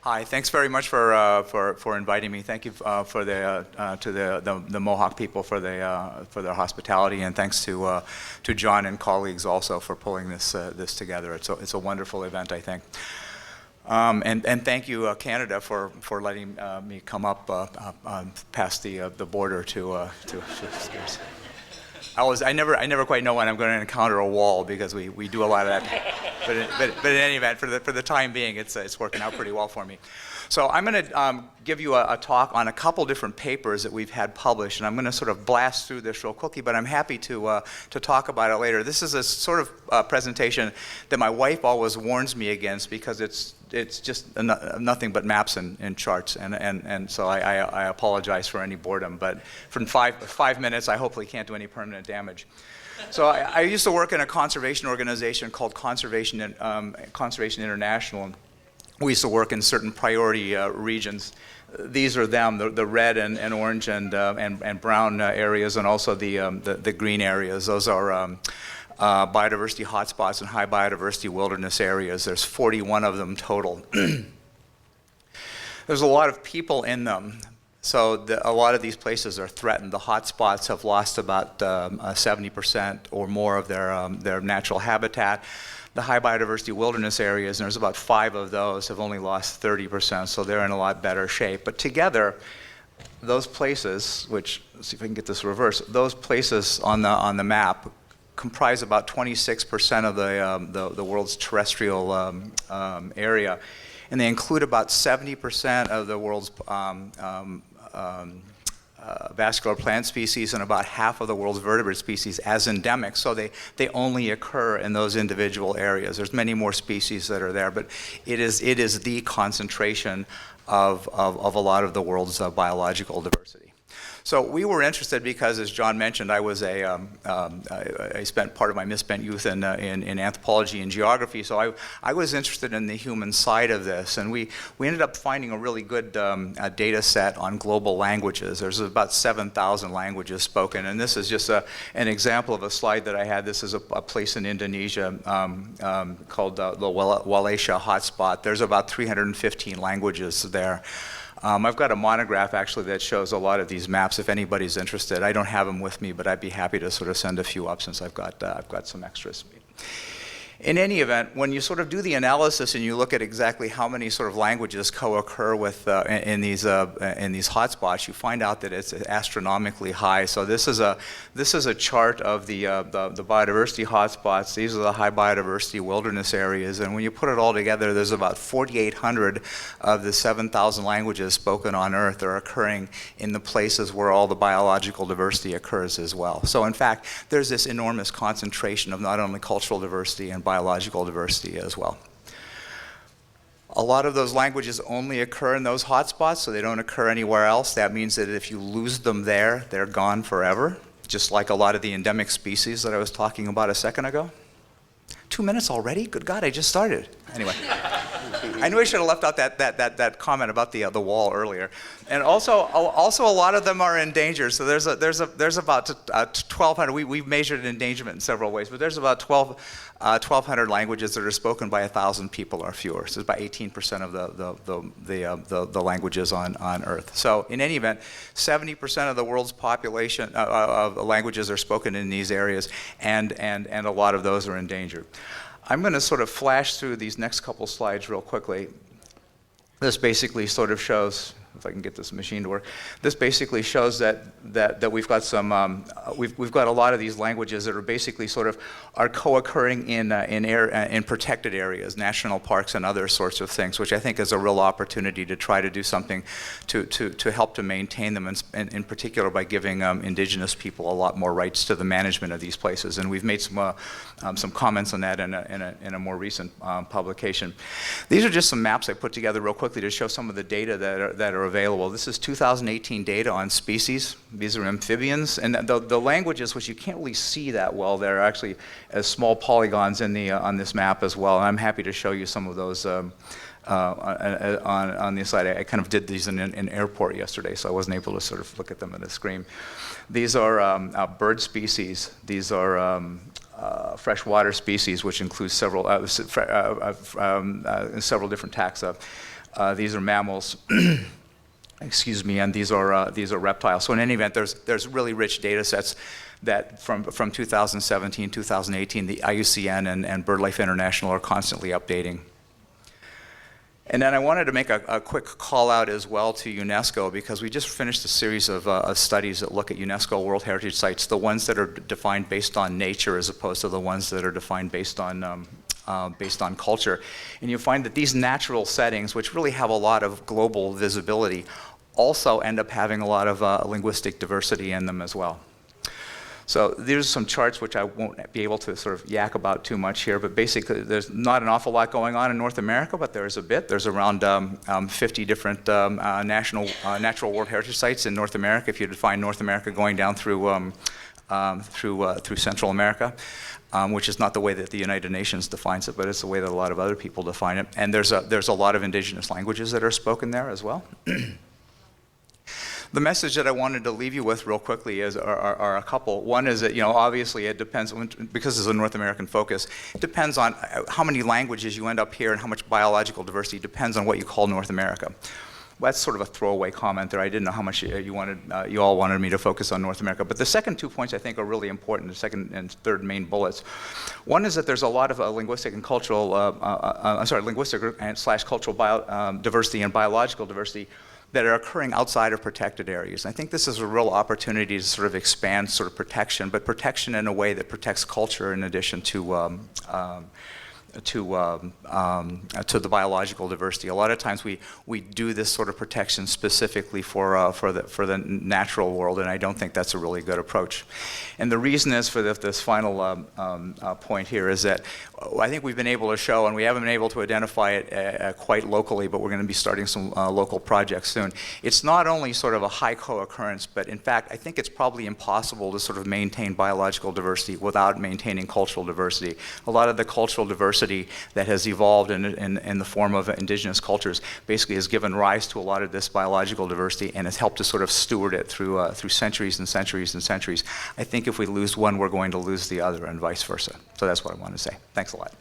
Hi, thanks very much for inviting me. Thank you for the Mohawk people for their hospitality, and thanks to John and colleagues also for pulling this together. It's a wonderful event, I think. And thank you, Canada, for letting me come up past the border to. I never quite know when I'm going to encounter a wall because we do a lot of that. But in any event, for the time being, it's working out pretty well for me. So I'm going to give you a talk on a couple different papers that we've had published, and I'm going to sort of blast through this real quickly, but I'm happy to talk about it later. This is a sort of presentation that my wife always warns me against because it's just nothing but maps and charts, and so I apologize for any boredom, but from five minutes, I hopefully can't do any permanent damage. So I used to work in a conservation organization called Conservation International. We used to work in certain priority regions. These are them, the red and orange and brown areas, and also the green areas. Those are biodiversity hotspots and high biodiversity wilderness areas. There's 41 of them total. There's a lot of people in them. So a lot of these places are threatened. The hotspots have lost about 70% or more of their natural habitat. The high biodiversity wilderness areas, and there's about 5 of those, have only lost 30%, so they're in a lot better shape. But together, those places, which, let's see if I can get this reversed, those places on the map comprise about 26% of the world's terrestrial area, and they include about 70% of the world's vascular plant species and about half of the world's vertebrate species as endemic, so they only occur in those individual areas. There's many more species that are there, but it is the concentration of a lot of the world's biological diversity. So we were interested because, as John mentioned, I spent part of my misspent youth in anthropology and geography, so I was interested in the human side of this, and we ended up finding a really good data set on global languages. There's about 7,000 languages spoken, and this is just an example of a slide that I had. This is a place in Indonesia called the Wallacea hotspot. There's about 315 languages there. I've got a monograph actually that shows a lot of these maps if anybody's interested. I don't have them with me, but I'd be happy to sort of send a few up since I've got some extras. In any event, when you sort of do the analysis and you look at exactly how many sort of languages co-occur with in these hotspots, you find out that it's astronomically high. So this is a chart of the biodiversity hotspots. These are the high biodiversity wilderness areas, and when you put it all together, there's about 4,800 of the 7,000 languages spoken on Earth are occurring in the places where all the biological diversity occurs as well. So in fact, there's this enormous concentration of not only cultural diversity and biological diversity as well. A lot of those languages only occur in those hotspots, so they don't occur anywhere else. That means that if you lose them there, they're gone forever, just like a lot of the endemic species that I was talking about a second ago. 2 minutes already? Good God, I just started. Anyway, I knew I should have left out that comment about the wall earlier. And also a lot of them are endangered. So there's about 1,200. We've measured endangerment in several ways, but there's about 1,200 languages that are spoken by 1,000 people or fewer. So it's about 18% of the languages on Earth. So in any event, 70% of the world's population of languages are spoken in these areas, and a lot of those are endangered. I'm going to sort of flash through these next couple slides real quickly. This basically sort of shows, if I can get this machine to work, this basically shows that we've got some we've got a lot of these languages that are basically sort of are co-occurring in protected areas, national parks and other sorts of things, which I think is a real opportunity to try to do something to help to maintain them, and in particular by giving indigenous people a lot more rights to the management of these places. And we've made some comments on that in a more recent publication. These are just some maps I put together real quickly to show some of the data that are available. This is 2018 data on species. These are amphibians, and the languages, which you can't really see that well, they're actually as small polygons on this map as well. And I'm happy to show you some of those on the side. I kind of did these in an airport yesterday, so I wasn't able to sort of look at them on the screen. These are bird species. These are freshwater species, which includes several different taxa. These are mammals. Excuse me, and these are reptiles. So in any event, there's really rich data sets that from 2017, 2018, the IUCN and BirdLife International are constantly updating. And then I wanted to make a quick call out as well to UNESCO, because we just finished a series of studies that look at UNESCO World Heritage Sites, the ones that are defined based on nature as opposed to the ones that are defined based on culture. And you find that these natural settings, which really have a lot of global visibility, also end up having a lot of linguistic diversity in them as well. So there's some charts which I won't be able to sort of yak about too much here, but basically there's not an awful lot going on in North America, but there's a bit. There's around 50 different natural World Heritage Sites in North America, if you define North America going down through Central America, which is not the way that the United Nations defines it, but it's the way that a lot of other people define it. And there's a lot of indigenous languages that are spoken there as well. The message that I wanted to leave you with real quickly are a couple. One is that, obviously it depends, because it's a North American focus, it depends on how many languages you end up here and how much biological diversity depends on what you call North America. Well, that's sort of a throwaway comment there. I didn't know how much you all wanted me to focus on North America. But the second 2 points I think are really important, the second and third main bullets. One is that there's a lot of linguistic and cultural, linguistic / cultural diversity and biological diversity that are occurring outside of protected areas. And I think this is a real opportunity to sort of expand sort of protection, but protection in a way that protects culture in addition to the biological diversity. A lot of times we do this sort of protection specifically for the natural world, and I don't think that's a really good approach. And the reason is for this final point here is that I think we've been able to show, and we haven't been able to identify it quite locally, but we're going to be starting some local projects soon. It's not only sort of a high co-occurrence, but in fact I think it's probably impossible to sort of maintain biological diversity without maintaining cultural diversity. A lot of the cultural diversity that has evolved in the form of indigenous cultures basically has given rise to a lot of this biological diversity and has helped to sort of steward it through centuries and centuries and centuries. I think if we lose one, we're going to lose the other, and vice versa. So that's what I want to say. Thanks a lot.